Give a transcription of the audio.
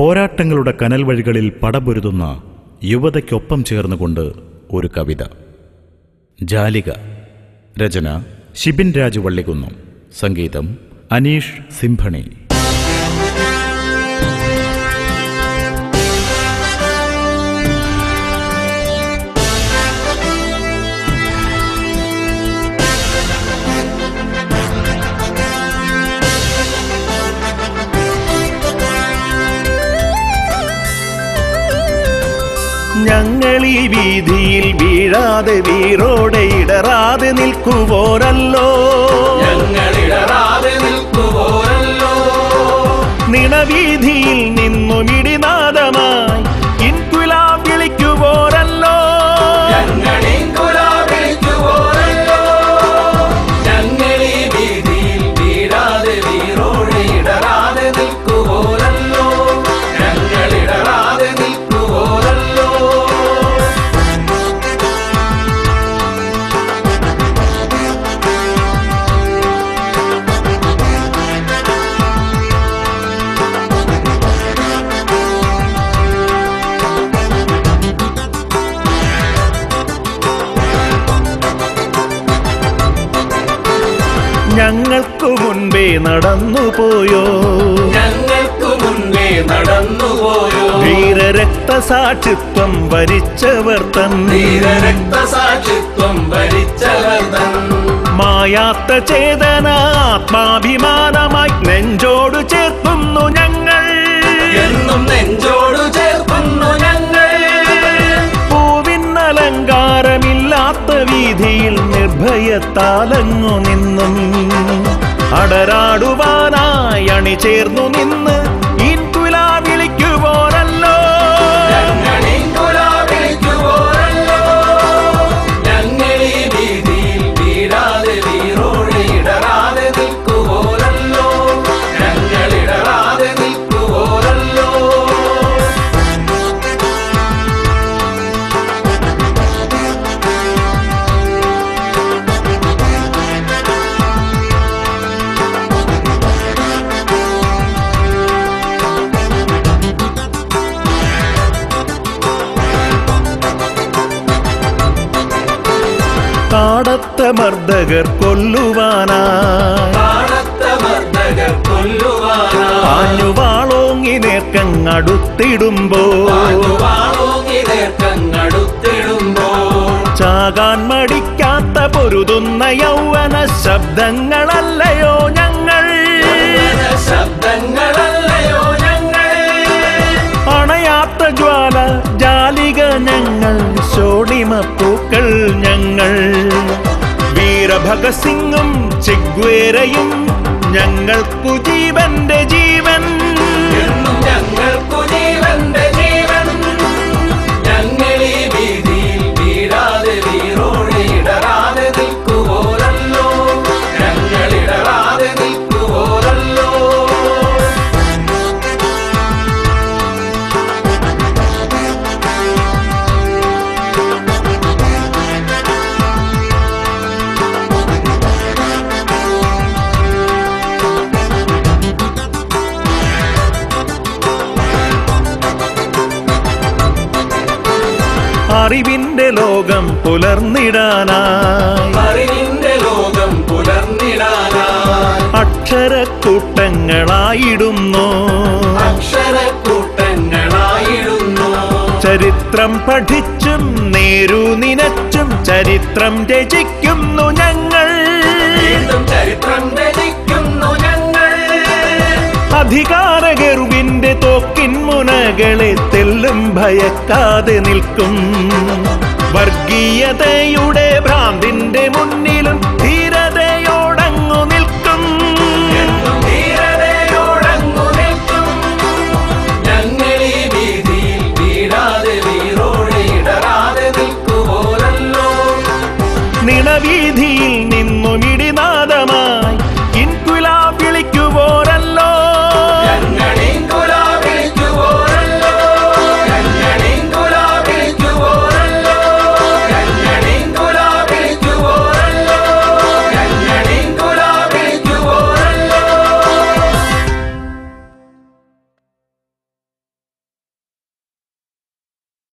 പോരാട്ടങ്ങളുടെ കനൽ വഴികളിൽ പടപൊരുതുന്ന യുവതയ്ക്കൊപ്പം ചേർന്നുകൊണ്ട് ഒരു കവിത. ജാലിക. രചന ഷിബിൻ രാജു വള്ളികുന്നം. സംഗീതം അനീഷ് സിംഭണി. ഞങ്ങളീ വീതിയിൽ വീഴാതെ വീറോടെ ഇടറാതെ നിൽക്കുവോരല്ലോ, ഞങ്ങളിടറാതെ നിൽക്കുവോരല്ലോ. നിണവീതിയിൽ നിന്നും ഇടിനാദമായി ഇൻകുലാബ് വിളിക്കുവോരല്ലോ, ഞങ്ങളിൻകുലാബ് വിളിക്കുവോരല്ലോ. ഞങ്ങളീ വീതിയിൽ വീഴാതെ വീറോടെ ഇടറാതെ നിൽക്കുവോരല്ലോ, ഞങ്ങളിടറാതെ നിൽക്കുവോരല്ലോ. ഞങ്ങൾക്കു മുൻപേ നടന്നുപോയോ, ഞങ്ങൾക്കു മുൻപേ നടന്നുപോയോ, ധീരരക്തസാക്ഷിത്വം വരിച്ചവർ തൻ, ധീരരക്തസാക്ഷിത്വം വരിച്ചവർ തൻ. മായാത്ത ചേതന ആത്മാഭിമാനമായി നെഞ്ചോടു ചേർക്കുന്നു ഞങ്ങൾ, എന്നും നെഞ്ചോടു ചേർക്കുന്നു ഞങ്ങൾ. പൂവിനലങ്കാരമില്ലാത്ത വീതിയിൽ നിർഭയത്താലങ്ങു നിന്നും അടരാടുവാനായി അണിചേർന്നു നിന്ന് ഇൻകുലാബ് വിളിക്കുവോരല്ലോ, ഞങ്ങളിൻകുലാബ് വിളിക്കുവോരല്ലോ. ഞങ്ങളീ വീതിയിൽ വീഴാതെ വീറോടെ ഇടറാതെ നിൽക്കുവോരല്ലോ, ഞങ്ങളിടറാതെ നിൽക്കുവോരല്ലോ. കാടത്ത മർദ്ദകർ കൊല്ലുവാനായി, കാണത്ത മർദ്ദകർ കൊല്ലുവാനായി, ആഞ്ഞുവാളോങ്ങി നേർക്കങ്ങടുത്തിടുമ്പോൾ, വാളോങ്ങി നേർക്കങ്ങടുത്തിടുമ്പോൾ, ചാകാൻ മടിക്കാത്ത പൊരുതുന്ന യൗവന ശബ്ദങ്ങളല്ലയോ ഞങ്ങൾ, ശബ്ദങ്ങളല്ലയോ ഞങ്ങൾ. അണയാത്ത ജ്വാല ജാലിക ഞങ്ങൾ, ശോണിമപ്പൂക്കൾ ഞങ്ങൾ, വീരഭഗത് സിംഗും ചെഗ്വേരയും ഞങ്ങൾക്കു ജീവന്റെ ജീവൻ, എന്നും ഞങ്ങൾക്കു ജീവന്റെ ജീവൻ. ഞങ്ങളീ വീതിയിൽ വീഴാതെ വീറോടെ ഇടറാതെ നിൽക്കുവോരല്ലോ, ഞങ്ങളിടറാതെ നിൽക്കുവോരല്ലോ. അറിവിന്റെ ലോകം പുലർന്നിടാനായി, അറിവിന്റെ ലോകം പുലർന്നിടാനായി, അക്ഷരക്കൂട്ടങ്ങളായിടുന്നു, അക്ഷരക്കൂട്ടങ്ങളായിടുന്നു. ചരിത്രം പഠിച്ചും നേരു നിനച്ചും ചരിത്രം രചിക്കുന്നു ഞങ്ങൾ, വീണ്ടും ചരിത്രം രചിക്കുന്നു ഞങ്ങൾ. അധികാരഗർവിന്റെ തോക്കിൻ മുനകളെ തെല്ലും ഭയക്കാതെ നിൽക്കും, വർഗീയതയുടെ ഭ്രാന്തിന്റെ മുന്നിലും ധീരതയോടങ്ങു നിൽക്കും, എന്നും ധീരതയോടങ്ങു നിൽക്കും. ഞങ്ങളീ വീതിയിൽ വീഴാതെ വീറോടെ ഇടറാതെ നിൽക്കുവോരല്ലോ, നിണവീതി